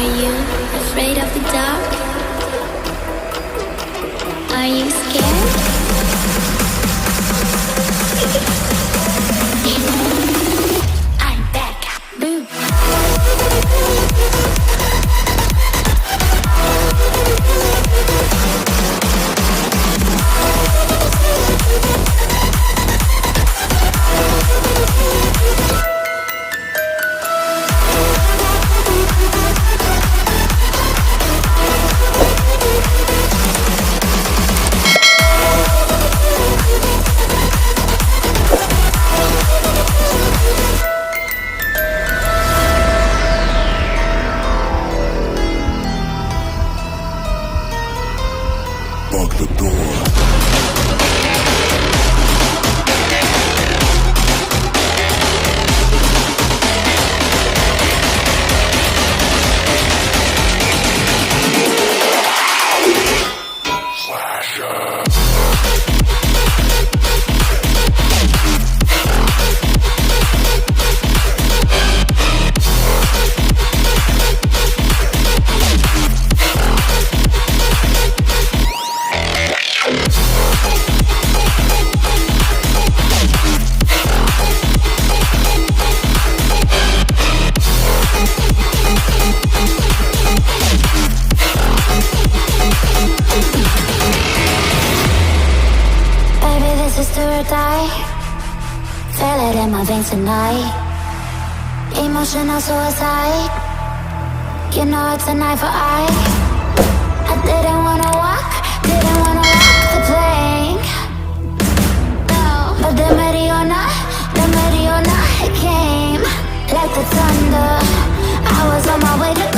Are you afraid of the dark? Are you scared? I'm back. Boom. Lock the door. Die. Feel it in my veins tonight. Emotional suicide. You know it's an eye for eye. I didn't wanna walk the plank. No, but the Mariona, it came like the thunder. I was on my way to